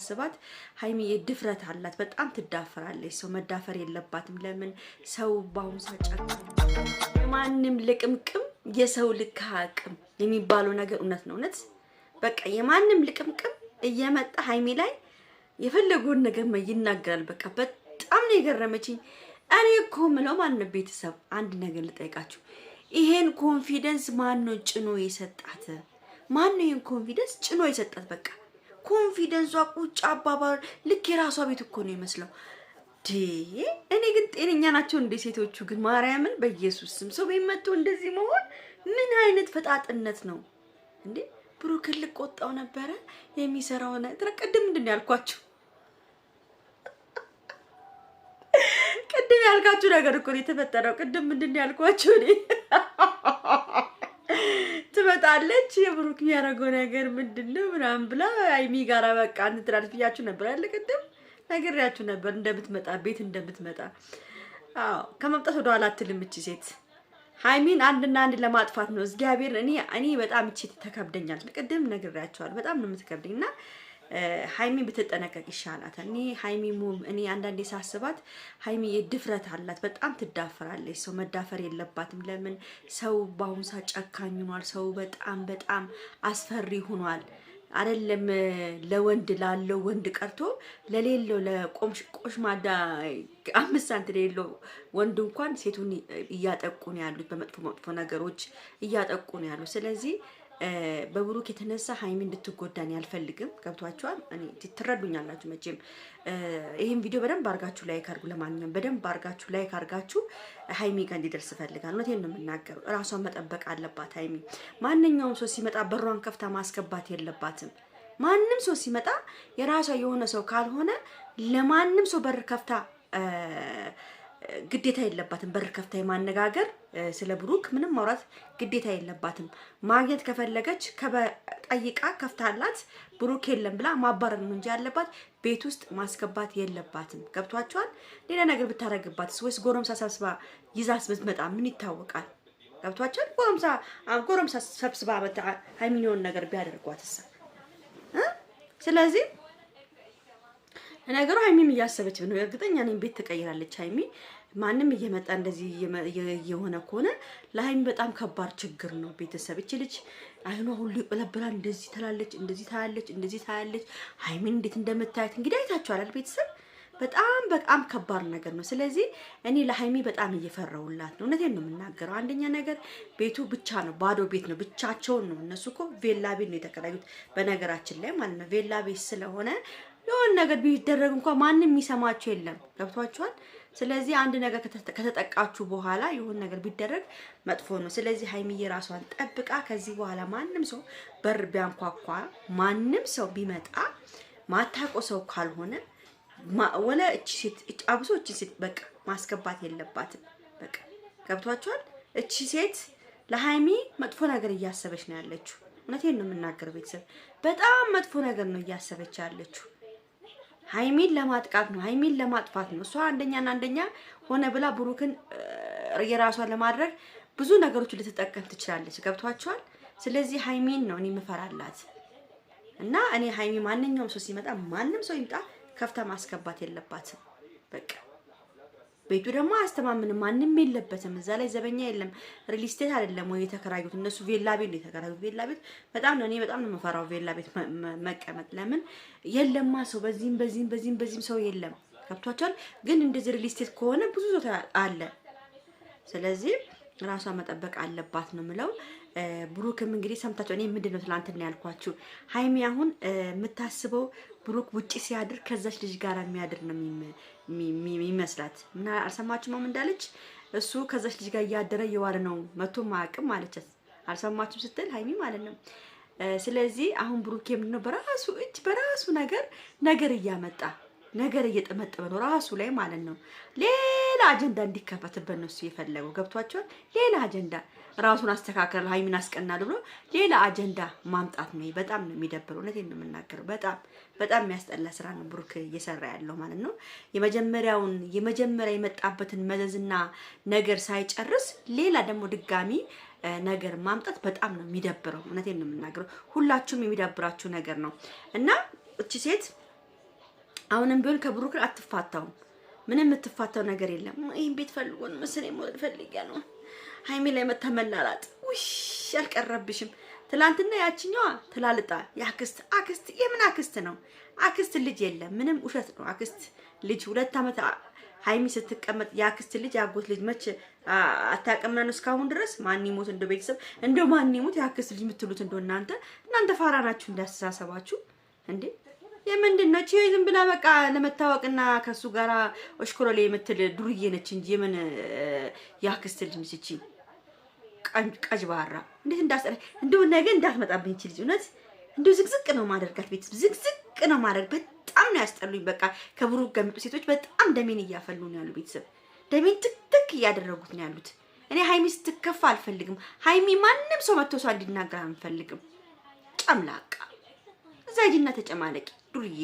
ሳስባት ሃይሚ የድፍረት አላት በጣም ትዳፈራለች ሰው መዳፈር የለባትም ለምን ሰው ባሁን ሳጫቅ ማንንም ልቅምቅም የሰው ልክ አቅም የሚባለው ነገር እውነት ነው እውነት በቃ የማንንም ልቅምቅም እየመጣ ሃይሚ ላይ የፈለገውን ነገር ይናገራል በቃ በጣም ነው የገረመችኝ እኔ እኮ ምለው ማን ቤተሰብ አንድ ነገር ልጠይቃችሁ ይሄን ኮንፊደንስ ማን ነው ጭኖ የሰጣት ማን ነው ይሄን ኮንፊደንስ ጭኖ የሰጣት በቃ ኮንፊደንሷ ቁጭ አባባል ልክ የራሷ ቤት እኮ ነው የሚመስለው እኔ ግን ጤነኛ ናቸው እንደ ሴቶቹ ግን ማርያምን በኢየሱስ ስም ሰው በመጥቶ እንደዚህ መሆን ምን አይነት ፈጣጥነት ነው እንዴ ብሩክ ልቆጣው ነበር የሚሰራው ነገር ቅድም ምንድነው ያልኳችሁ ቅድም ያልካችሁ ነገር እኮ ነው የተፈጠረው ቅድም ምንድነው ያልኳችሁ እኔ ትመጣለች የብሩክ የሚያረገው ነገር ምንድነው ምናምን ብላ ሃይሚ ጋራ በቃ እንትራልፍ ያችሁ ነበር አይደል ቅድም ነገርያችሁ ነበር እንደምትመጣ ቤት እንደምትመጣ አዎ ከመምጣት ወደ ኋላ አትልም እቺ ሴት ሃይሚን አንድና አንድ ለማጥፋት ነው እግዚአብሔር እኔ በጣም እቺ ተከብደኛል ቅድም ነገርያችኋል በጣም ነው የምትከብደኝና ሃይሚ ብትጠነቀቅ ይሻላታል እኔ አንዳንዴ ሳስባት ሃይሚ የድፍረት አላት በጣም ትዳፈራለች ሰው መዳፈር የለባትም ለምን ሰው ባሁን ሳጫካኝ ሆኗል ሰው በጣም አስፈሪ ሆኗል አይደለም ለወንድ ላለው ወንድ ቀርቶ ለሌለው ለቆሽማዳ 5 ሳንቲም ለሌለው ወንድ እንኳን ሴቱን እያጠቁ ነው ያሉት በመጥፎ ነገሮች እያጠቁ ነው ያሉት ስለዚህ በብሩክ የተነሳ ሃይሚ እንድትጎዳን ያልፈልግም ገብቷችኋል እኔ ትረዱኛላችሁ መቼም ይሄን ቪዲዮ በደንብ አርጋችሁ ላይክ አርጉ ለማንኛውም በደንብ አርጋችሁ ላይክ አርጋችሁ ሃይሚ ጋር እንዲደርስ ፈልጋለሁ እውነቴን ነው የምናገረው ራሷን መጠበቅ አለባት ሃይሚ ማንኛውም ሰው ሲመጣ በሯን ከፍታ ማስገባት የለባትም ማንንም ሰው ሲመጣ የራሷ የሆነ ሰው ካልሆነ ለማንንም ሰው በር ከፍታ ግዴታ የለባትም በር ከፍታ የማነጋገር ስለ ብሩክ ምንም ማውራት ግዴታ የለባትም ማግኘት ከፈለገች ከጠይቃ ከፍታላት ብሩክ የለም ብላ ማባረር ነው እንጂ ያለባት ቤት ውስጥ ማስገባት የለባትም ገብቷቸዋል ሌላ ነገር ብታረግባት ወይስ ጎረምሳ ሰብስባ ይዛስ ብትመጣ ምን ይታወቃል ገብቷቸዋል ጎረምሳ ሰብስባ መጣ ሃይሚኒውን ነገር ቢያደርጓትስ ስለዚህ ነገሩ ሃይሚም እያሰበች ነው እርግጠኛ ነኝ ቤት ትቀይራለች ሃይሚ ማንንም እየመጣ እንደዚህ የሆነ ከሆነ ለሃይሚ በጣም ከባድ ችግር ነው ቤተሰብ እቺ ልጅ አይኗ ሁሉ ይበለብላል እንደዚህ ታያለች ሃይሚን እንዴት እንደምታያት እንግዲህ አይታችኋል አይደል ቤተሰብ በጣም ከባድ ነገር ነው ስለዚህ እኔ ለሃይሚ በጣም እየፈራውላት ነው እነቴን ነው የምናገረው አንደኛ ነገር ቤቱ ብቻ ነው ባዶ ቤት ነው ብቻቸውን ነው እነሱ እኮ ቬላ ቤት ነው የተከራዩት በነገራችን ላይ ማለት ነው ቬላ ቤት ስለሆነ የሆነ ነገር ቢደረግ እንኳን ማንንም የሚሰማቸው የለም ገብቷችኋል ስለዚህ አንድ ነገር ከተጠቃችሁ በኋላ የሆነ ነገር ቢደረግ መጥፎ ነው ስለዚህ ሃይሚዬ ራሷን ጠብቃ ከዚህ በኋላ ማንንም ሰው በር ቢያንኳኳ ማንንም ሰው ቢመጣ ማታቆ ሰው ካልሆነ ወለ እቺ ሴት በቃ ማስገባት የለባትም በቃ ገብቷችኋል እቺ ሴት ለሃይሚ መጥፎ ነገር እያሰበች ነው ያለችው እውነቴን ነው የምናገረው ቤተሰብ በጣም መጥፎ ነገር ነው እያሰበች ያለችው ሃይሚን ለማጥቃት ነው ሃይሚን ለማጥፋት ነው እሷ አንደኛ ሆነ ብላ ብሩክን የራሷ ለማድረግ ብዙ ነገሮች ልትጠቀም ትችላለች ገብቷችኋል ስለዚህ ሃይሚን ነው እኔ መፈራላት እና እኔ ሃይሚ ማንኛውም ሰው ሲመጣ ማንንም ሰው ይምጣ ከፍታ ማስገባት የለባትም በቃ ቤቱ ደግሞ አስተማምንም ማንንም የለበትም እዛ ላይ ዘበኛ የለም ሪል ስቴት አይደለም ወይ የተከራዩት እነሱ ቬላ ቤት ነው የተከራዩት ቬላ ቤት በጣም ነው የምፈራው ቬላ ቤት መቀመጥ ለምን የለማ ሰው በዚህም ሰው የለም ከብቷቸዋል ግን እንደዚህ ሪል ስቴት ከሆነ ብዙ ሰው አለ ስለዚህ ራሷ መጠበቅ አለባት ነው ምለው ብሩክም እንግዲህ ሰምታችሁ እኔ ምንድነው ትላንትና ያልኳችሁ ሃይሚ አሁን የምታስበው ብሩክ ውጪ ሲያድር ከዛች ልጅ ጋር የሚያድር ነው የሚመስላት ምን አልሰማችሁም እንዳለች እሱ ከዛች ልጅ ጋር ያደረ የዋለ ነው መቶ ማያቅም ማለች አልሰማችሁም ስትል ሃይሚ ማለት ነው ስለዚህ አሁን ብሩክ ምንድነው በራሱ ነገር እያመጣ ነገር እየተመጠበ ነው ራሱ ላይ ማለት ነው ሌላ አጀንዳ እንዲከፈትበት ነው የፈለገው ገብቷቸዋል ሌላ አጀንዳ ራሱን አስተካከለ ሃይሚን አስቀናል ብሎ ሌላ አጀንዳ ማምጣት ነው በጣም ነው የሚደብረው እነቴን ነው የምናገረው በጣም የሚያስጠላ ስራ ነው ብሩክ እየሰራ ያለው ማለት ነው የመጀመሪያ የመጣበትን መዘዝና ነገር ሳይጨርስ ሌላ ደግሞ ድጋሚ ነገር ማምጣት በጣም ነው የሚደብረው እነቴን ነው የምናገረው ሁላችሁም የሚደብራችሁ ነገር ነው እና እቺ ሴት አሁንም ቢሆን ከብሩክ አትፋታውም። ምንም የምትፋታው ነገር የለም። ይሄን ቤት ፈልጎ ነው መሰለኝ ሞት ፈልጊያ ነው ሃይሚ ላይ መተመላላጥ ውሽ አልቀረብሽም። ትላንትና ያቺኛዋ ትላልጣ አክስት የምን አክስት ነው? አክስት ልጅ የለም። ምንም ውሸት ነው። አክስት ልጅ 2 አመት ሃይሚ ስትቀመጥ የአክስት ልጅ አጎት ልጅ መች አታቀምና ነው እስካሁን ድረስ ማን ይሞት እንደ ቤተሰብ እንደ ማን ይሞት የአክስት ልጅ የምትሉት እንደው እናንተ ፋራ ናችሁ እንዳስተሳሰባችሁ እንዴ? የምንድን ነው? ዝም ብላ በቃ ለመታወቅና ከሱ ጋራ ኦሽኮሎሌ የምትል ዱርዬ ነች እንጂ የምን የአክስት ልጅ ነች እቺ ቀጅባራ። እንዴት እንዳስጠላ እንደው ነገ እንዳትመጣብኝ እቺ ልጅ እውነት እንደው ዝቅዝቅ ነው ማደርጋት። ቤተሰብ ዝቅዝቅ ነው ማደርግ። በጣም ነው ያስጠሉኝ። በቃ ከብሩክ ገምጡ ሴቶች በጣም ደሜን እያፈሉ ነው ያሉ። ቤተሰብ ደሜን ትክትክ እያደረጉት ነው ያሉት። እኔ ሃይሚ ስትከፋ አልፈልግም። ሃይሚ ማንም ሰው መጥቶ ሰው እንዲናገር አንፈልግም። ጨምላቃ እዛ ሂጂና ተጨማለቂ ዱርዬ።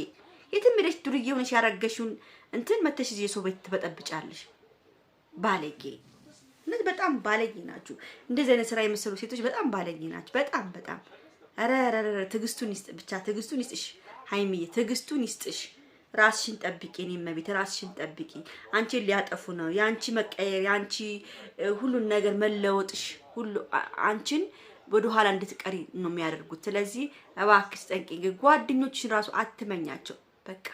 የትም ሄደሽ ዱርዬ ሆነሽ ያረገሽውን እንትን መተሽ እዚህ ሰው ቤት ትበጠብጫለሽ። ባለጌ እነዚህ በጣም ባለጌ ናችሁ። እንደዚህ አይነት ስራ የመሰሉ ሴቶች በጣም ባለጌ ናችሁ። በጣም አረ ትዕግስቱን ይስጥ፣ ብቻ ትዕግስቱን ይስጥሽ ሃይሚዬ፣ ትዕግስቱን ይስጥሽ። ራስሽን ጠብቂ፣ እኔ መቤት ራስሽን ጠብቂ። አንቺን ሊያጠፉ ነው። ያንቺ መቀየር፣ ያንቺ ሁሉን ነገር መለወጥሽ ሁሉ አንቺን ወደ ኋላ እንድትቀሪ ነው የሚያደርጉት። ስለዚህ እባክሽ ጠንቂኝ። ጓደኞችሽን ራሱ አትመኛቸው። በቃ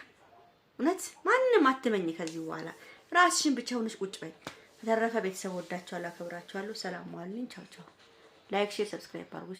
እውነት ማንንም አትመኝ ከዚህ በኋላ። ራስሽን ብቻ ሆነሽ ቁጭ በይ። በተረፈ ቤተሰብ ወዳችኋለሁ፣ አከብራችኋለሁ። ሰላም ዋልልኝ። ቻው ቻው። ላይክ፣ ሼር፣ ሰብስክራይብ አድርጉ።